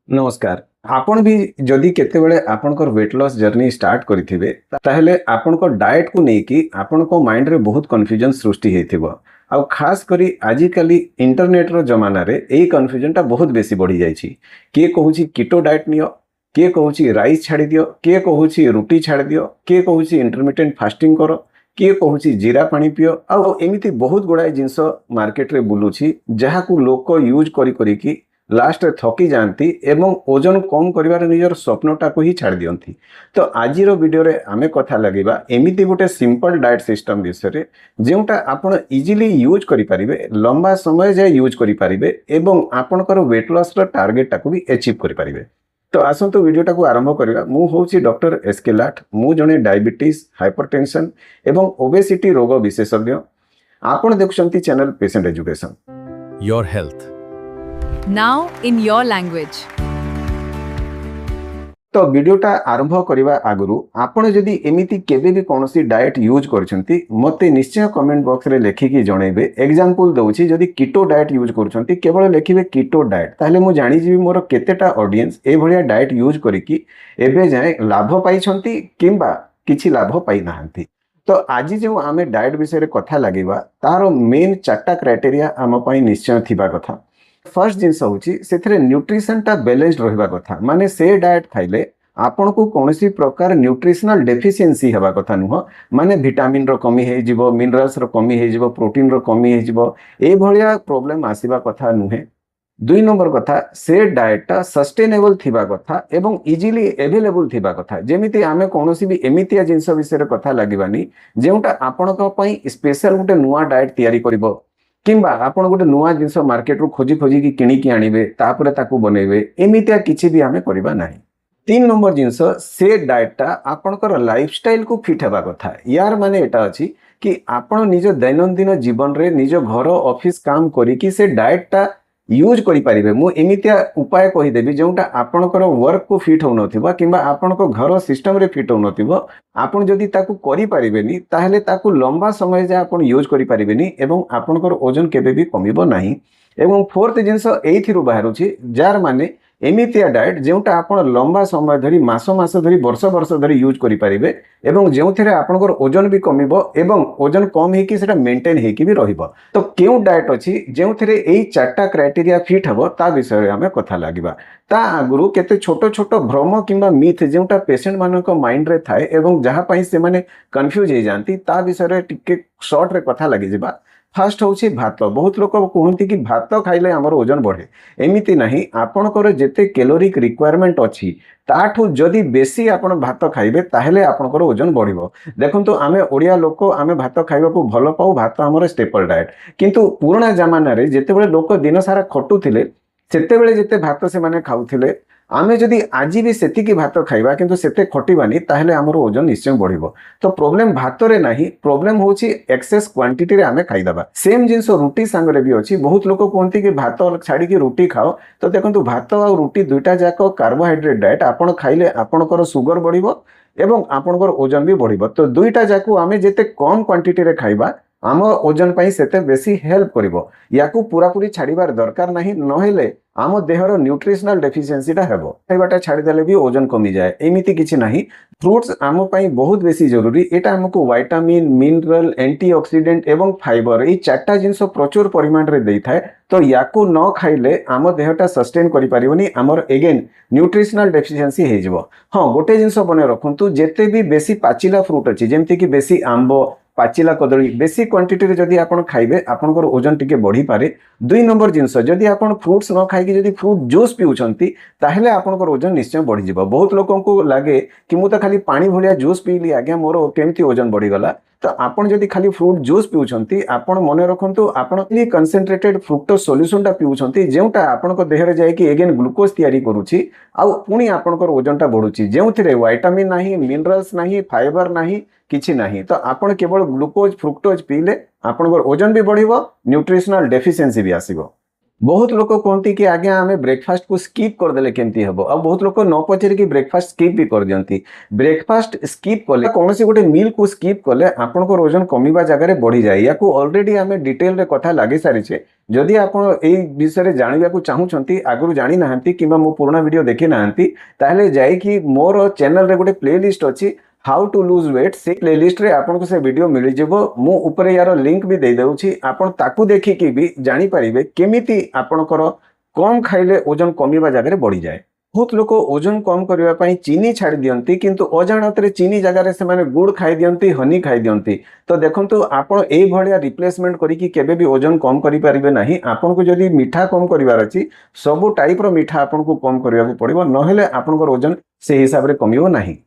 नमस्कार। आपण भी जदि केतेबेले आपनकर वेट लॉस जर्नी स्टार्ट करिथिबे ताहेले आपनकर डाइट को नेकी आपनको माइंड रे बहुत कन्फ्यूजन सृष्टि हेथिबो। आ खास करी आजिकाली इंटरनेट रो जमाना रे एई कन्फ्यूजन टा बहुत बेसी बढ़ी जायछि। के कहूछि कीटो डाइट नियो, के कहूछि राइस छाड़ी दियो, के कहूछि रुटी छाड़ी दियो, के कहूछि इंटरमिटेंट फास्टिंग करो, किए कहूछि जीरा पानी पियो। आ एमिति बहुत गुड़ाए जिनस मार्केट रे बुलुछि जहाकू लोक यूज करी करी की लास्ट रे थकी जाती एवं ओजन कम करिवार निजर स्वप्नटा को ही छाड़ दियंती। तो आजिर वीडियो रे आमे कथा लगिबा एमिति गोटे सिंपल डाइट सिस्टम विषय रे जेउटा आपण इजीली यूज करि परिबे, लंबा समय जाय यूज करि परिबे एवं आपनकर वेट लॉस रो टारगेट टाको भी अचीव करि परिबे। तो आसंतु वीडियो टाको आरंभ करिबा। मु होउछि डॉक्टर एसके लाठ। मु जने डायबिटीज, हाइपरटेंशन एवं ओबेसिटी रोग विशेषज्ञ। आपण देखुछंती channel patient education. Your health. Now in your language. तो वीडियोटा आरंभ करने आगु आपण जदि एमिति केबे भी कौनसी डाइट यूज करछंती मते निश्चय कमेंट बॉक्स रे लेखिकी जणेबे। एग्जांपल दउछि जदि कीटो डाइट यूज करछंती केवल लेखिबे कीटो डाइट ताहले मु जानि जिवि मोर केतेटा ऑडियंस ए भलिया डाइट यूज करिकी एबे जाय लाभ पाइछंती किंबा किछि लाभ पाइ नाहंती। तो आज जो आमे डाइट विषय रे कथा लागिबा तारो मेन चारटा क्राइटेरिया आम पई निश्चय थिबा कथा। फर्स्ट जिनस होची सेथरे न्यूट्रिशन टा बैलेंस्ड रहबा कथा। माने से डाइट खाइले आपण को कोनसी प्रकार न्यूट्रिशनल डेफिशिएंसी हेबा कथा नुह। माने विटामिन रो कमी हे जिवो, मिनरल्स रो कमी हे जिवो, प्रोटीन रो कमी हे जिवो, ए भलिया प्रॉब्लम आसीबा कथा नुहे। दुई नंबर कथा से डाइट टा सस्टेनेबल थिबा कथा एवं इजीली अवेलेबल थिबा कथा। जेमिति आमे कोनसी भी एमितिया जिनस विषय रे कथा लागिबानी जेउटा आपणक पई स्पेशल गुटे नुवा डाइट तयारी करिवो किंबा आपण गोटे नुआ जिनस मार्केट रू खोजी खोजी की किणिकी आनिबे तापरे ताकू बनेबे एमितिया किछि भी आमे करिबा नाही। तीन नंबर जिनस से डाइट टा आपणकर लाइफस्टाइल को फिट हेबा कथा। यार माने एटा अछि कि आपण निज दैनंदिन जीवन रे निज घर ऑफिस काम करी कि से डाइट टा यूज करि परिबे। मु एमितिया उपाय कहि देबी जेउटा आपणकर वर्क को फिट हो नथिबा किंबा आपणको घर सिस्टम रे फिट हो नथिबो। आपण जदि ताकू करि परिबेनी ताहेले ताकू लंबा समय जे आपण यूज करि परिबेनी एवं आपणकर ओजन केबे भी कमिबो नाही। एवं फोर्थ जिंस एथिरु बाहरुछि जार माने एमितिया डाइट जेउटा आपण लंबा समय धरी मास मास धरी वर्ष वर्ष धरी यूज करि परिबे एवं जेउथिरे आपणकर ओजन भी कमिबो एवं ओजन कम हे कि सेटा मेंटेन हे कि भी रहिबो। तो केउ डाइट अछि जेउथिरे एई चारटा क्राइटेरिया फिट हबो ता विषय रे हमें कथा लागिबा। ता आगुरु केते छोटो छोटो भ्रम किंबा मिथ जेउटा पेशेंट मानक माइंड रे थाए एवं जहा पई से माने कंफ्यूज हे जानती ता विषय रे टिके शॉर्ट रे कथा लागि जिबा। फास्ट होछि भात। बहुत लोक कहते कि भात खाइले हमर ओजन बढ़े। एमिति नहीं, आपनकर जेते कैलोरिक रिक्वायरमेंट अछि ताठू जदि बेसी आपण भात खाइबे ताहेले आपनकर ओजन बढ़िबो। देखंतु आमे ओडिया लोक आमे भात खाइबा को भलो पाऊ, भात हमर स्टेपल डाइट। किंतु पुराना जमाना रे जेतेबेले लोक दिन सारा खटुथिले सेतेबेले जेते भात से माने खाउथिले आमे जदि आजि भी सेतिकी भात खाइबा किंतु सेते खटिबानी ताहेले हमर ओजन निश्चय बढ़िबो। तो प्रॉब्लम भात रे नाही, प्रॉब्लम होछि एक्सेस क्वांटिटी रे आमे खाइदबा। सेम जिंस रुटी संगरे भी अछि। बहुत लोक कहंती कि भात छाडी कि रुटी खाओ। तो देखंतु भात आ रुटी दुइटा जाको कार्बोहाइड्रेट डाइट। आपण खाइले आपणकर सुगर बढ़िबो एवं आपणकर ओजन भी बढ़िबो। तो दुइटा जाको आमे जेते कम क्वांटिटी रे खाइबा आम ओजन पाई सेते बेसी हेल्प करिवो। याकू पूरा पूरी छाड़ीबार दरकार नाही, नहेले आम देहर न्यूट्रिशनल डेफिशिएंसी टा हेबो। खाइबाटा छाड़ी देले भी ओजन कमी जाए एमिति किछि नाही। फ्रूट्स आम पाई बहुत बेसी जरूरी। एटा हमको विटामिन, मिनरल, एंटीऑक्सीडेंट एवं फाइबर ए चारटा जिंस प्रचुर परिमाण रे देई थाए। तो याकू न खाइले आम देहटा सस्टेन करि परिबोनी, आमर अगेन न्यूट्रिशनल डेफिशिएंसी हे जिवो। हां, गोटे जिंस बने रखंतु जेते भी बेसी पाचिला फ्रूट अछि जेमति कि बेसी आंबो, पाचिला कदली बेसी क्वांटिटी रे जदि आपण खाइबे आपनकर ओजन टिके बढ़ी पारे। दुई नंबर जिंस जदि आपण फ्रूट्स न खाइ कि जदि फ्रूट जूस पिउछंती ताहेले आपनकर ओजन निश्चय बढ़ी जिवो। बहुत लोकन को लागे कि मु त खाली पानी भलिया जूस पीली आज्ञा मोर केमती ओजन बढ़ी गला। तो आपण जदि खाली फ्रूट जूस पिउछंती आपण मने रखंतु आपण कंसंट्रेटेड फ्रुक्टोज सॉल्यूशन टा पिउछंती जेउटा आपनक देह रे जाय कि अगेन ग्लूकोज तयारी करूची आ पुनी आपनकर ओजन टा बढ़ुची जेउथिरे विटामिन नाही, मिनरल्स नाही, फाइबर नाही, किछि नाही। तो आपण केवल ग्लूकोज फ्रुक्टोज पीले आपनकर ओजन भी बढ़िबो, न्यूट्रिशनल डेफिशिएंसी भी आसीबो। बहुत लोक कहती कि आज्ञा आम ब्रेकफास्ट को स्किप करदे केमती हम आ बहुत लोग न पचार कि ब्रेकफास्ट स्किप भी कर दियंती ब्रेकफास्ट स्किप कले कौन गोटे मील को स्किप कले आपनकर ओजन कमिबा जगह बढ़ी जाए या ऑलरेडी आम डिटेल रे कथा लगी सारी जदि आपण ए विषय जानवा को चाहूँगी आगु जानी ना कि मो पुराना वीडियो देखी ना ताहले जाइए मोर चैनल रे गोटे प्लेलिस्ट अच्छी हाउ टू लूज वेट से प्लेलिस्ट रे आपन को से वीडियो मिल जिवो मु ऊपर यार लिंक भी दे दउछि आपन ताकू देखिकी भी जानी परिबे केमिति आपनकर कम खाइले ओजन कमिबा जगह रे बढ़ी जाए। बहुत लोक ओजन कम करबा पई चीनी छाड़ दियंती किंतु अजाणतरे चीनी जगह रे से माने गुड़ खाई दियंती हनी खाई दियंती तो देखंतु आपन ए भलिया रिप्लेसमेंट करी कि केबे भी ओजन कम करि परिबे नाही। आपन को जदी मीठा कम करिवार अछि सब टाइप रो मीठा आपन को कम करिया को पड़िबो नहेले आपनकर ओजन से हिसाब रे कमिबो नाही।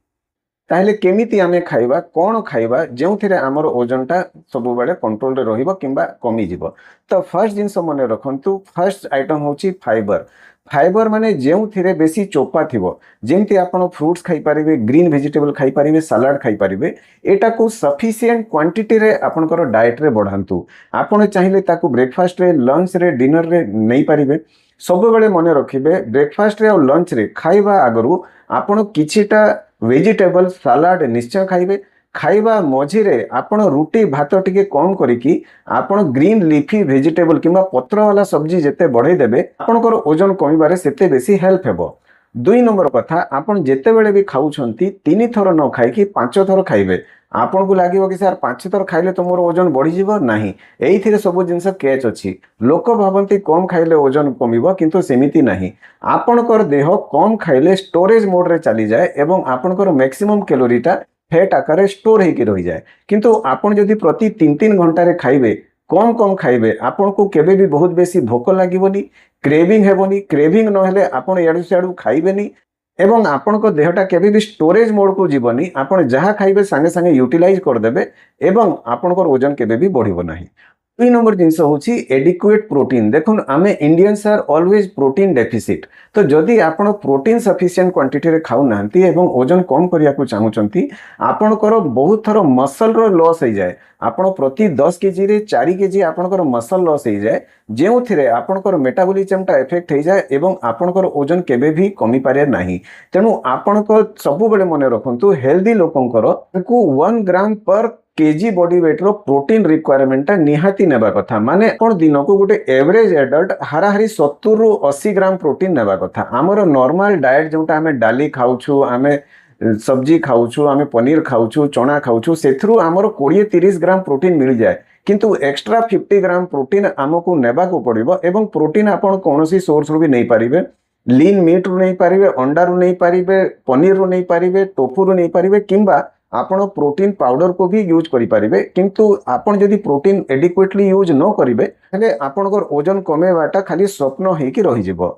ताहले केमिति आमे खाइबा कोन खाइबा जो थिरे हमर ओजनटा सब बेले कंट्रोल रे रहिबो किंबा कमी जिवो। तो फर्स्ट जिंस मने रखंतु फर्स्ट आइटम होची फाइबर। फाइबर माने जो थिरे बेसी चोपा थिबो जेमति आपण फ्रूट्स खाई परिबे ग्रीन वेजिटेबल खाई परिबे सलाड खाई परिबे एटा को सफिशिएंट क्वांटिटी रे आपनकर डाइट रे बढ़ांतु। आपण चाहिले ताकू ब्रेकफास्ट रे लंच रे डिनर रे नै परिबे सब बेले मने रखिबे ब्रेकफास्ट रे और लंच रे खाइबा आगरु आपण किछिटा वेजिटेबल सलाड निश्चय खाइबे खाइबा मझिरे आपण रुटी भात टिके कम करिकी आपण ग्रीन लीफी वेजिटेबल किंबा पत्र वाला सब्जी जेते बढ़ाई देबे आपनकर ओजन कमिबारे सेते बेसी हेल्प हेबो। 2 नंबर कथा आपण जेते बेले भी खाउछंती 3 थर न खाइकी 5 थर खाइबे आपन को लागिवो कि सर 5 थर खाइले तो मोर ओजन बढ़ी जीवो नाही। एइथिरे सब जिंस कैच अछि लोक भाबंती कम खाइले ओजन कमिबो किंतु सेमिति नाही। आपनकर देह कम खाइले स्टोरेज मोड रे चली जाए एवं आपनकर मैक्सिमम कैलोरीटा फैट आकार स्टोर होकर रही जाए किंतु आपण जदि प्रति 3-3 घंटा रे खाइबे कम कम खाइबे आपण को केबे भी बहुत बेसी भोक लागिवनी क्रेविंग हेबनी क्रेविंग न हेले आपण याडू सियाडू खाइबेनी एवं आपण को देहटा केबे भी स्टोरेज मोड को जीवनी आपण जहा खाइबे संगे संगे यूटिलाइज कर देबे एवं आपण को ओजन केबे भी बढ़िबो नाही। 2 नंबर जिंस होची एडिक्वेट प्रोटीन। देखुन आमे Indians are always protein deficit तो जदि आपण प्रोटीन सफिशिएंट क्वांटिटी रे खाउ नांती एवं ओजन कम करिया को चाहूचंती आपनकर बहुत थर मसल रो लॉस हो जाए आपण प्रति 10 केजी रे 4 केजी आपनकर मसल लॉस हो जाए जेउ थिरे आपनकर मेटाबॉलिज्म टा इफेक्ट हो जाए एवं आपनकर ओजन केबे भी कमी पारे नाही। तेनु आपनकर सब बेले मने रखंतु हेल्दी लोकंकर को 1 ग्राम पर केजी बॉडी वेट रो प्रोटीन रिक्वायरमेंट निहाती नेबा कथा माने कोन दिन को गोटे एवरेज एडल्ट हाराहारी 70 रु 80 ग्राम प्रोटीन नेबा कथा। हमर नॉर्मल डाइट जोटा हमें डाली खाउछु हमें सब्जी खाउछु हमें पनीर खाउछु चना खाउछु सेथरु हमर 20-30 ग्राम प्रोटीन मिल जाए किंतु एक्स्ट्रा 50 ग्राम प्रोटीन हमको नेबा को पड़िबो एवं प्रोटीन आपण कोनोसी सोर्स रु भी नहीं पारिबे लीन मीट रु नहीं पारिबे अंडा रु नहीं पारिबे पनीर रु नहीं पारिबे टोफू रु नहीं पारिबे किंबा आपण प्रोटीन पाउडर को भी यूज करि पारिबे किंतु आपण जदि प्रोटीन एडिक्वेटली यूज न करिबे तले आपनकर ओजन कमेबाटा खाली स्वप्न हे कि रहि जिवो।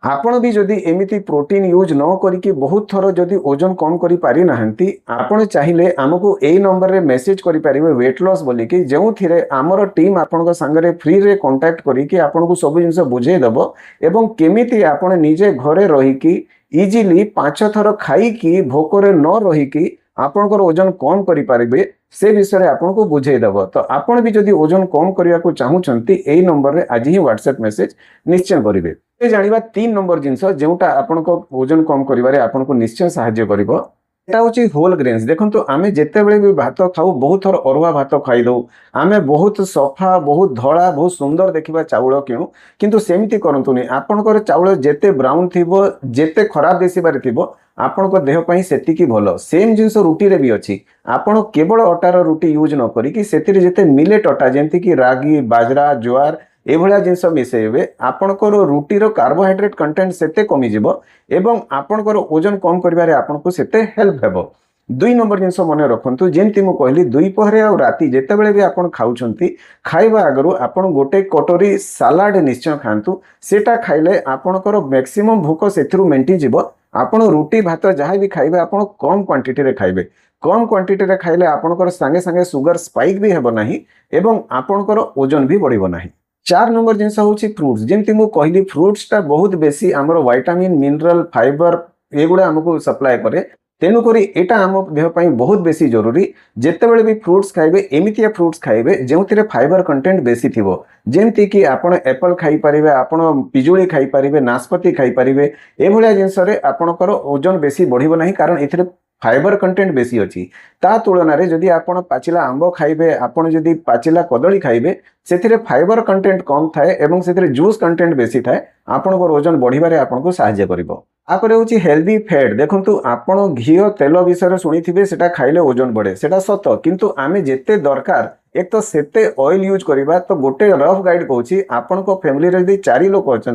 आपण भी जदि एमिति प्रोटीन यूज न करिके बहुत थर जदि ओजन कम करि पारि नाहंती आपण चाहिले हमको ए नंबर रे मेसेज करि पारिबे वेट लॉस बोली कि जेउ थिरे हमर टीम आपनका संगरे फ्री रे कांटेक्ट करि कि आपन को सब जिंस बुझे दबो एवं केमिति आपण निजे घरे रहि कि इजीली 5 थर खाई कि भोकरे न रहि कि आपनकर ओजन कम करि पारिबे से विषय रे आपन को बुझे दबो। तो आपण भी जदि ओजन कम करिया को चाहूचंती एई नंबर रे आज ही व्हाट्सएप मेसेज निश्चय करिवे। ए जानिबा 3 नंबर जिंस जेउटा आपन को ओजन कम करिवारे आपन को निश्चय सहाय्य करिवो एटा होची होल ग्रेन्स। देखंतु आमे जेते बेले भी भात खाऊ बहुत थर अरुआ भात खाई दउ आमे बहुत सफा बहुत धड़ा बहुत सुंदर देखिबा चाउल किणु किंतु सेमिति करंतुनी आपनकर चाउल जेते ब्राउन थिबो जेते खराब देसिबारे थिबो आपण को देह पई सेति की भलो। सेम जिंस रुटी रे भी अछि आपण केवल अटार रुटी यूज न करी कि सेतिरे जेते मिलेट अटा जेंति कि रागी बाजरा ज्वार ए भलिया जिंस मिसेबे आपनकर रुटी रो कार्बोहाइड्रेट कंटेंट सेते कमी जिवो एवं आपनकर ओजन कम करिवारे आपन को सेते हेल्प हेबो। 2 नंबर जिंस मने रखंतु जेंति मु कहली 2 पहरे आ राती जेते बेले भी आपन खाउछंती खाइबा आगरु आपन गोटे कटोरी सलाड निश्चय खांतु सेटा खाइले आपनकर मैक्सिमम भूख सेथरु मेंटी जिवो। आपण रुटी भात जहाँ भी खाइबे आपण कम क्वांटिटी रे खाइबे कम क्वांटिटी रे खाइले आपनकर संगे संगे सुगर स्पाइक भी हेबो नाही एवं आपनकर ओजन भी बढ़िबो नाही। 4 नंबर जिंस होची फ्रूट्स जेंति मु कहली फ्रूट्स टा बहुत बेसी हमरो विटामिन मिनरल फाइबर एगुडा हमको सप्लाई करे तेणुक एटा आम देह बहुत बेसी जरूरी जितेबाला भी फ्रुट्स खाइबे एमितिया फ्रुट्स खाइबे जो फाइबर कंटेंट बेसी थी जमती कि आप एप्पल खाई पारिबे आपण पिजुली खाई पारिबे नाशपति खाई पारिबे एभलिया जिनस आपणकर ओजन बेसी बढ़िबो नाही कारण एथिरे फाइबर कंटेंट बेसी अच्छी ता तुलन में जदि आप पाचिला आंब खाइबे आपण जदि पाचिला कदली खाइबे से फाइबर कंटेंट कम थाए एवं से जूस कंटेंट बेसी थाए आपणकर ओजन बढ़िबारे आपनको सहायता करिवो। आपर हूँ हेल्दी फैट देखु आपण घी तेल विषय शुणी से खाइले ओजन बढ़े से सत किंतु आमे जेते दरकार एक तो सेते ऑयल यूज करवा तो गोटे रफ गाइड कहूँ आपण फैमिली रे 4 लोक अच्छा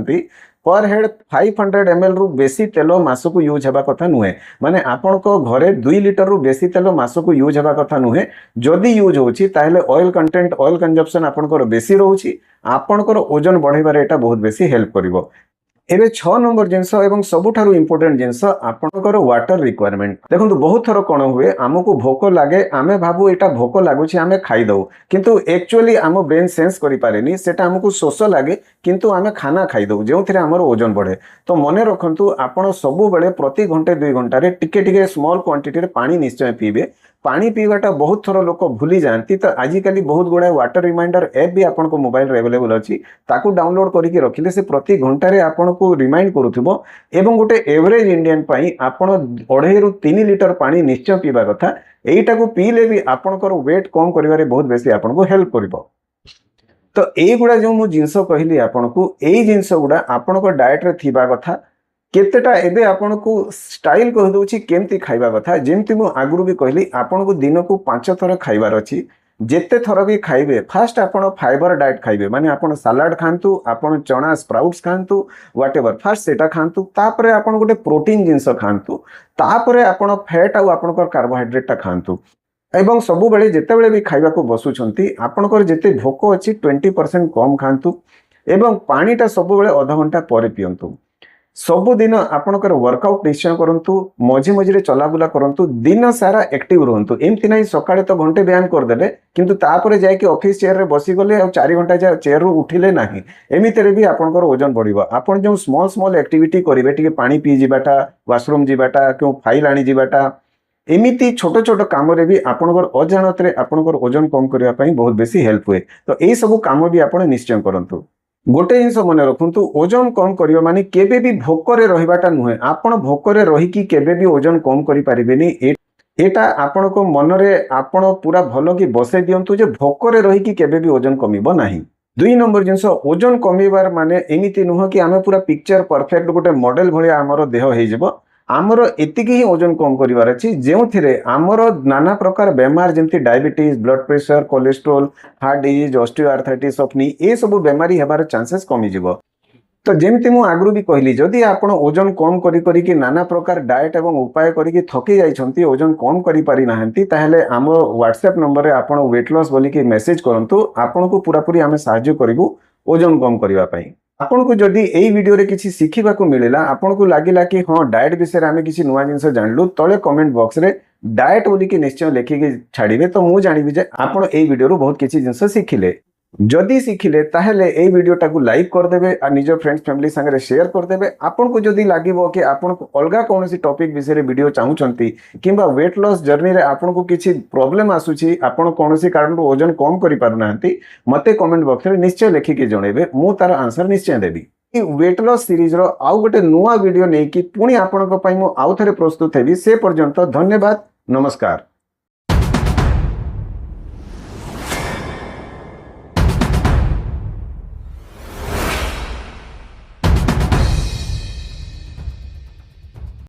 पर हेड 500 ml रु बेसी तेल मासकू यूज होगा कथा नुहे माने आपण घरे 2 लिटर रु बेसी तेल मासकू यूज होगा कथा नुहे जदि यूज होची ताहेले ऑयल कंटेंट ऑयल कंजप्शन आपणकर बेसी रहउची आपणकर ओजन बढ़ाइबारे एटा बहुत बेसी हेल्प करिवो। एबे 6 नंबर जिनस एवं सबुठारु इंपोर्टेंट जिनस आपणकर वाटर रिक्वायरमेंट देखो बहुत थर कौन हुए आमको भोक लगे आमे भाबू एटा भोक लगुच आमे खाईदऊ किंतु एक्चुअली आम ब्रेन सेंस करि पारेनी सेटा हमको शोष लगे किंतु आमे खाना खाईदऊ जो आमर ओजन बढ़े। तो मने रखंतु आपण सबु बेले प्रति घंटे 2 घंटे टिके टिके स्मॉल क्वांटिटी रे पानी निश्चय पीबे। पानी पीवाटा बहुत थर लोक भूली जाती तो आजिकल बहुत गुड़ाए वाटर रिमाइंडर ऐप भी आपन को मोबाइल रे अवेलेबल अच्छी ताकू डाउनलोड करके रखिले से प्रति घंटे आपन को रिमाइंड करूथिबो एवं गोटे एवरेज इंडियन पाई आपन 2.5 रु 3 लिटर पानी निश्चय पीवा कथा एटा को पीले भी आपनकर वेट कम करिवारे बहुत बेसी आपन को हेल्प करिवो। तो एई गुडा जो मु जिंस कहली आपन को एई जिंस गुडा आपनकर डाइट रे थिबा कथा केतेटा एबे आपन को स्टाइल कह दउची केमती खाइबा कथा जेमती मु आगुरु भी कहली आपन को दिन को 5 थर खाइबार अछि जेते थर भी खाइबे फास्ट आपन फाइबर डाइट खाइबे माने आपन सलाड खांतु आपन चना स्प्राउट्स खांतु व्हाटएवर फास्ट सेटा खांतु तापरे आपन गोटे प्रोटीन जिंस खांतु तापरे आपन फैट आ आपन कार्बोहाइड्रेट टा खांतु एवं सबु बेले जेते बेले भी खाइबा को बसुछंती आपनकर जेते भोक अछि 20% कम खांतु एवं पानीटा सबु बेले आधा घंटा पर पियंतु सबुदिन आपणकर वर्कआउट निश्चय करंतु मझे मझे चलाबुला करंतु दिन सारा एक्टिव रहंतु एमती नहीं सकाळे तो घंटे व्यायाम करदेले किंतु तापरे जाय कि ऑफिस चेयर रे बसी गले और 4 घंटा जा चेयर रु उठिले नाही एमिति रे भी आपणकर ओजन बढ़िबो। आपण जो स्मॉल स्मॉल एक्टिविटी करिवे टिके पानी पी जिबाटा वॉशरूम जिबाटा क्यों फाइल आनी जिबाटा एमिति छोट छोट काम रे भी आपणकर अजाणत रे आपणकर ओजन कम करिया पई बहुत बेसी हेल्प हुए। तो एई सब काम भी आपण निश्चय करंतु। गोटे जिनस मन रखु ओजन कम करियो माने केबे भी भोकरे रहिबाटा नुहे आपण भोकरे रही कि केबे भी ओजन कम करि पारिबेनी एटा आपण को मन रे आपण पूरा भलो कि बसे दियंतु जे भोकरे रही कि केबे भी ओजन कमिबो नाही। 2 नंबर जिनस ओजन कमिबार माने एमिति नुह कि आमे पूरा पिक्चर परफेक्ट गोटे मॉडल भलिया हमरो देह हे जिवो आमर एतिकी ही ओजन कम करिवार अछि जेउथिरे आमर नाना प्रकार बेमार जेमति diabetes blood pressure cholesterol heart disease osteoarthritis of knee ए सब बेमारी हेबार चांसेस कमी जिवो। तो जेमति मु आगु भी कहली जदि आपण ओजन कम करी करी कि नाना प्रकार डाइट एवं उपाय करी कि थकी जाइछंती ओजन कम करी पारि नाहंती ताहेले आम व्हाट्सएप नंबर रे आपण वेट लॉस बोली कि मेसेज करंतु आपण को पूरा पूरी आमे सहायता करिवु ओजन कम करिवा पई। आपन को जदि एई वीडियो रे किछि सिखिबा को मिलेला आपन को लागिला कि हां डाइट विषय रे आमे किछि नुवा जिंस जानलु तळे कमेंट बॉक्स रे डाइट बोली कि निश्चय लेखिके छाड़िबे तो मु जानिबि जे आपन एई वीडियो रो बहुत किछि जिंस सिखिले जदि शिखिले ताहेले ए वीडियोटा को लाइक कर देबे आ निजो फ्रेंड्स फैमिली संगे शेयर कर देबे। आपन को जदि लागिबो कि आपन को अलगा कोनोसी टॉपिक विषय रे वीडियो चाहूचंती किंबा वेट लॉस जर्नी रे आपन को किछि प्रॉब्लम आसुची आपन कोनोसी कारण रो वजन कम करि पारुनांती मते कमेंट बॉक्स रे निश्चय लेखि के जणेबे मु तार आंसर निश्चय देबी। वेट लॉस सीरीज रो आउ गोटे नुवा वीडियो नै कि पुनी आपन को पई मु आउ थरे प्रस्तुत हेबी। से पर्यंत धन्यवाद नमस्कार।